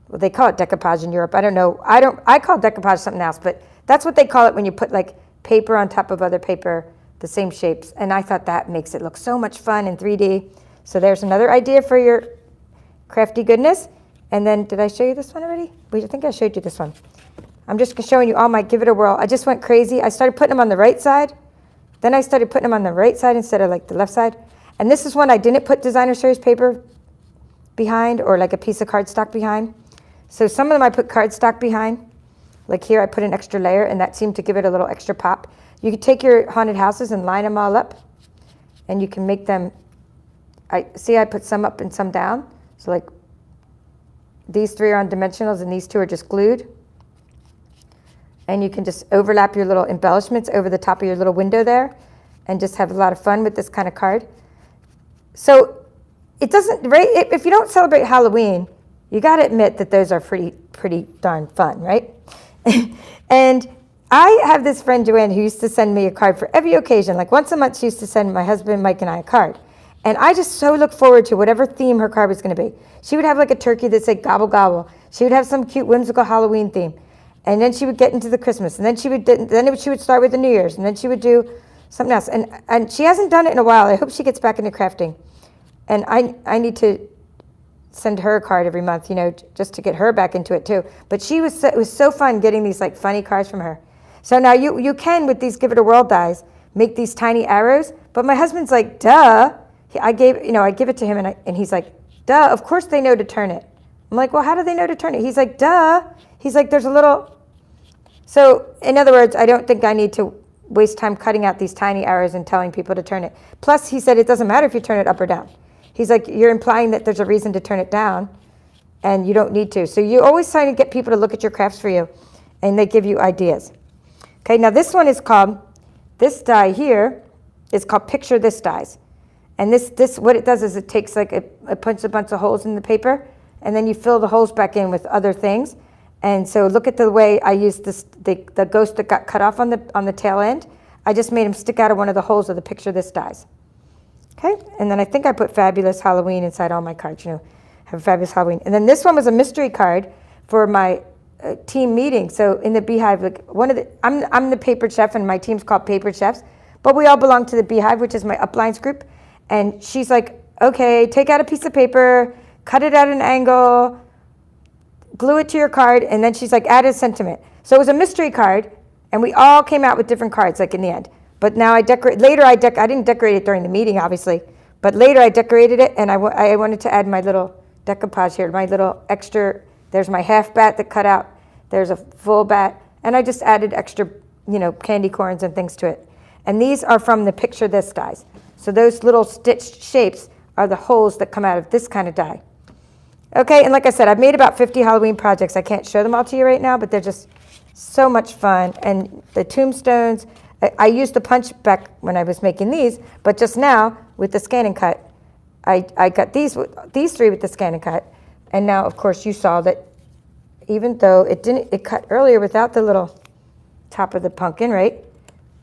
well, they call it decoupage in Europe. I don't know. I call decoupage something else, but that's what they call it when you put like paper on top of other paper, the same shapes. And I thought that makes it look so much fun in 3D. So there's another idea for your crafty goodness. And then, did I show you this one already? I think I showed you this one. I'm just showing you all my give it a whirl. I just went crazy. I started putting them on the right side. Then I started putting them on the right side instead of like the left side. And this is one I didn't put designer series paper behind or like a piece of cardstock behind. So some of them I put cardstock behind. Like here I put an extra layer and that seemed to give it a little extra pop. You could take your haunted houses and line them all up and you can make them, I put some up and some down. So like these 3 are on dimensionals and these 2 are just glued. And you can just overlap your little embellishments over the top of your little window there and just have a lot of fun with this kind of card. So it doesn't, right? If you don't celebrate Halloween, you got to admit that those are pretty darn fun, right? And I have this friend, Joanne, who used to send me a card for every occasion. Like once a month, she used to send my husband, Mike, and I a card. And I just so look forward to whatever theme her card was going to be. She would have like a turkey that said gobble gobble. She would have some cute whimsical Halloween theme. And then she would get into the Christmas. And then she would start with the New Year's. And then she would do something else. And she hasn't done it in a while. I hope she gets back into crafting. And I need to send her a card every month, you know, just to get her back into it too. But it was so fun getting these like funny cards from her. So now you can, with these Give It a Whirl dies, make these tiny arrows. But my husband's like, duh. I give it to him and he's like, duh, of course they know to turn it. I'm like, well, how do they know to turn it? He's like, duh. He's like, there's a little. So in other words, I don't think I need to waste time cutting out these tiny arrows and telling people to turn it. Plus, he said it doesn't matter if you turn it up or down. He's like, you're implying that there's a reason to turn it down, and you don't need to. So you're always trying to get people to look at your crafts for you, and they give you ideas. Okay, now this one is called, this die here is called Picture This Dies. And this what it does is it takes like it puts a bunch of holes in the paper, and then you fill the holes back in with other things. And so look at the way I used the ghost that got cut off on the tail end. I just made him stick out of one of the holes of the Picture This Dies. Okay, and then I think I put Fabulous Halloween inside all my cards, you know, have a Fabulous Halloween. And then this one was a mystery card for my team meeting. So in the Beehive, like I'm the paper chef and my team's called Paper Chefs, but we all belong to the Beehive, which is my uplines group. And she's like, okay, take out a piece of paper, cut it at an angle, glue it to your card, and then she's like, add a sentiment. So it was a mystery card, and we all came out with different cards, like in the end. But now I didn't decorate it during the meeting, obviously, but later I decorated it, and I wanted to add my little decoupage here, my little extra, there's my half bat that cut out, there's a full bat, and I just added extra, you know, candy corns and things to it. And these are from the Picture This dies. So those little stitched shapes are the holes that come out of this kind of die. Okay, and like I said, I've made about 50 Halloween projects. I can't show them all to you right now, but they're just so much fun. And the tombstones, I used the punch back when I was making these, but just now with the ScanNCut, I got these 3 with the ScanNCut. And now, of course, you saw that even though it cut earlier without the little top of the pumpkin, right?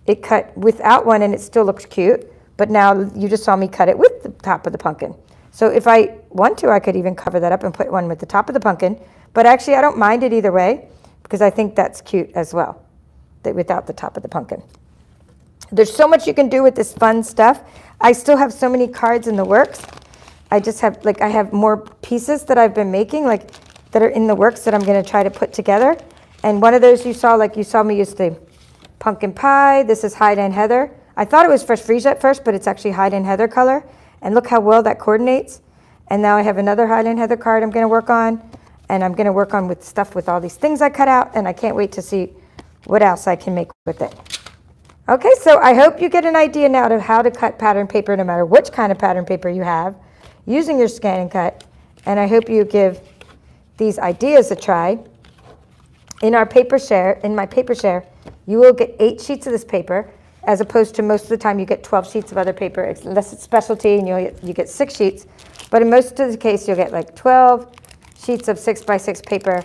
It cut without one and it still looks cute. But now you just saw me cut it with the top of the pumpkin. So if I want to, I could even cover that up and put one with the top of the pumpkin. But actually, I don't mind it either way because I think that's cute as well, without the top of the pumpkin. There's so much you can do with this fun stuff. I still have so many cards in the works. I just have, I have more pieces that I've been making, that are in the works that I'm going to try to put together. And one of those you saw me use the pumpkin pie. This is Hide and Heather. I thought it was Fresh Freesia at first, but it's actually Hide and Heather color. And look how well that coordinates. And now I have another Hide and Heather card I'm going to work on. And I'm going to work on with stuff with all these things I cut out. And I can't wait to see what else I can make with it. Okay, so I hope you get an idea now of how to cut pattern paper, no matter which kind of pattern paper you have, using your ScanNCut. And I hope you give these ideas a try. In my paper share, you will get 8 sheets of this paper, as opposed to most of the time you get 12 sheets of other paper, unless it's specialty and you get 6 sheets. But in most of the case, you'll get 12 sheets of 6x6 paper.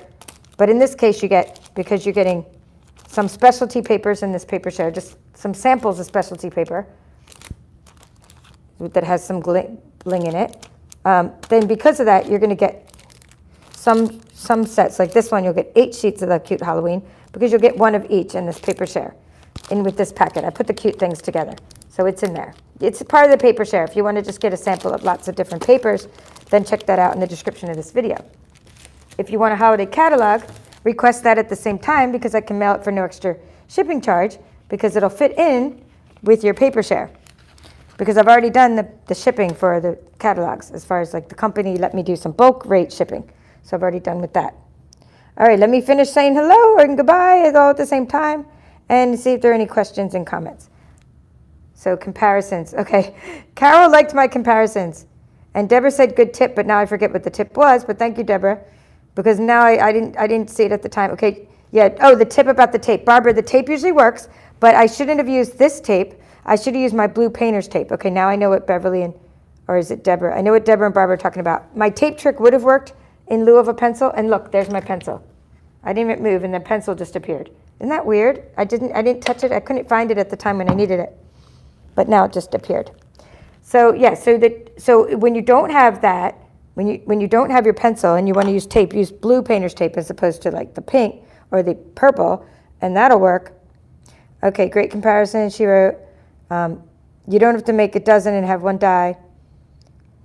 But in this case, you get because you're getting some specialty papers in this paper share, just some samples of specialty paper that has some bling in it. Then because of that, you're going to get some sets. Like this one, you'll get 8 sheets of the cute Halloween because you'll get 1 of each in this paper share. In with this packet, I put the cute things together. So it's in there. It's part of the paper share. If you want to just get a sample of lots of different papers, then check that out in the description of this video. If you want a holiday catalog, request that at the same time because I can mail it for no extra shipping charge because it'll fit in with your paper share. Because I've already done the shipping for the catalogs as far as like the company let me do some bulk rate shipping. So I've already done with that. All right, let me finish saying hello and goodbye all at the same time and see if there are any questions and comments. So comparisons. Okay, Carol liked my comparisons. And Deborah said good tip, but now I forget what the tip was. But thank you, Deborah, because now I didn't see it at the time. Okay, yeah. Oh, the tip about the tape. Barbara, the tape usually works, but I shouldn't have used this tape. I should have used my blue painter's tape. Okay, now I know what Beverly or is it Deborah? I know what Deborah and Barbara are talking about. My tape trick would have worked in lieu of a pencil. And look, there's my pencil. I didn't even move, and the pencil just appeared. Isn't that weird? I didn't touch it. I couldn't find it at the time when I needed it, but now it just appeared. So yeah, so when you don't have that, when you don't have your pencil and you want to use tape, use blue painter's tape as opposed to like the pink or the purple, and that'll work. Okay, great comparison. She wrote, you don't have to make a dozen and have 1 die.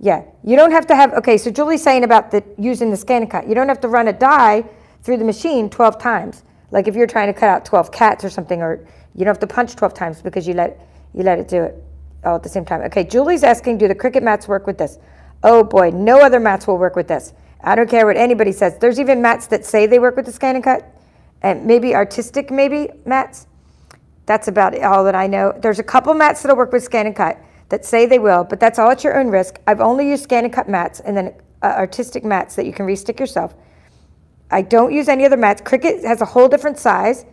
Yeah, you don't have to have. Okay, so Julie's saying about using the ScanNCut. You don't have to run a die through the machine 12 times. Like if you're trying to cut out 12 cats or something, or you don't have to punch 12 times because you let it do it all at the same time. Okay, Julie's asking, do the Cricut mats work with this? Oh boy, no other mats will work with this. I don't care what anybody says. There's even mats that say they work with the ScanNCut, and maybe artistic mats. That's about all that I know. There's a couple mats that'll work with ScanNCut that say they will, but that's all at your own risk. I've only used ScanNCut mats and then artistic mats that you can restick yourself. I don't use any other mats. Cricut has a whole different size.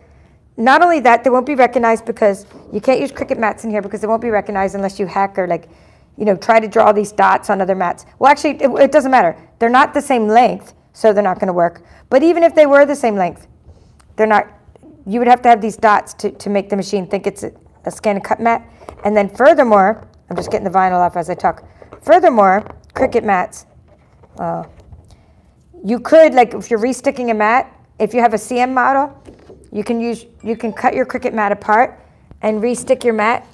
Not only that, they won't be recognized because you can't use Cricut mats in here because they won't be recognized unless you hack or try to draw these dots on other mats. Well, actually, it doesn't matter. They're not the same length, so they're not going to work. But even if they were the same length, they're not. You would have to have these dots to make the machine think it's a ScanNCut mat. And then furthermore, I'm just getting the vinyl off as I talk. Furthermore, Cricut mats. You could, like if you're resticking a mat, if you have a CM model, you can cut your Cricut mat apart and restick your mat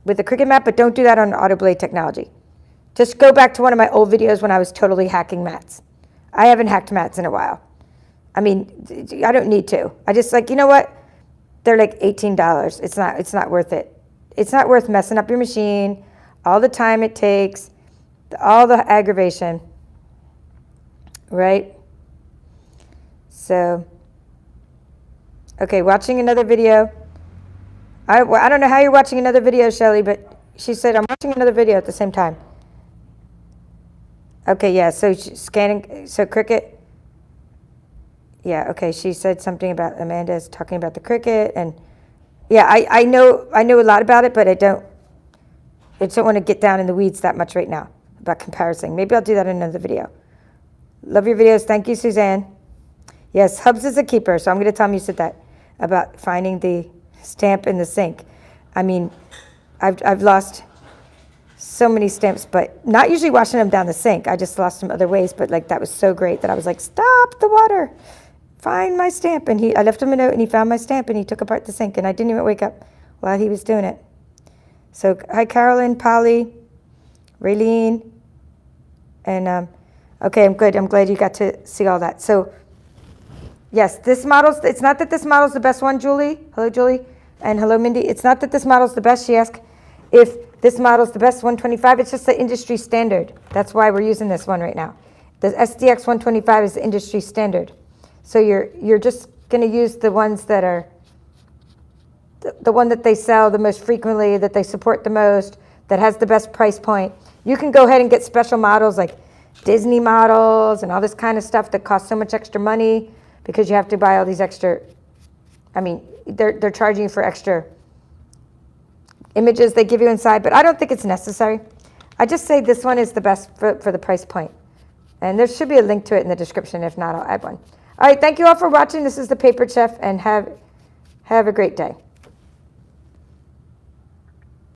with a Cricut mat, but don't do that on AutoBlade technology. Just go back to one of my old videos when I was totally hacking mats. I haven't hacked mats in a while. I mean, I don't need to. I just you know what? They're like $18. It's not worth it. It's not worth messing up your machine, all the time it takes, all the aggravation, right? So, okay, watching another video. I don't know how you're watching another video, Shelly, but she said I'm watching another video at the same time. Okay, yeah, so Cricut. Yeah, okay, she said something about Amanda's talking about the Cricut, and yeah, I know a lot about it, but I don't want to get down in the weeds that much right now about comparison. Maybe I'll do that in another video. Love your videos. Thank you, Suzanne. Yes, Hubs is a keeper, so I'm going to tell him you said that about finding the stamp in the sink. I mean, I've lost so many stamps, but not usually washing them down the sink. I just lost them other ways, but that was so great that I was like, stop the water. Find my stamp. And I left him a note, and he found my stamp, and he took apart the sink, and I didn't even wake up while he was doing it. So hi, Carolyn, Polly, Raylene, and okay, I'm good. I'm glad you got to see all that. So yes, it's not that this model's the best one, Julie. Hello, Julie, and hello, Mindy. It's not that this model's the best. She asked if this model's the best 125. It's just the industry standard. That's why we're using this one right now. The SDX 125 is the industry standard. So you're just going to use the ones that are the one that they sell the most frequently, that they support the most, that has the best price point. You can go ahead and get special models like Disney models and all this kind of stuff that costs so much extra money because you have to buy all these extra. I mean, they're charging you for extra images they give you inside, but I don't think it's necessary. I just say this one is the best for the price point. And there should be a link to it in the description. If not, I'll add one. All right, thank you all for watching. This is the Paper Chef, and have a great day.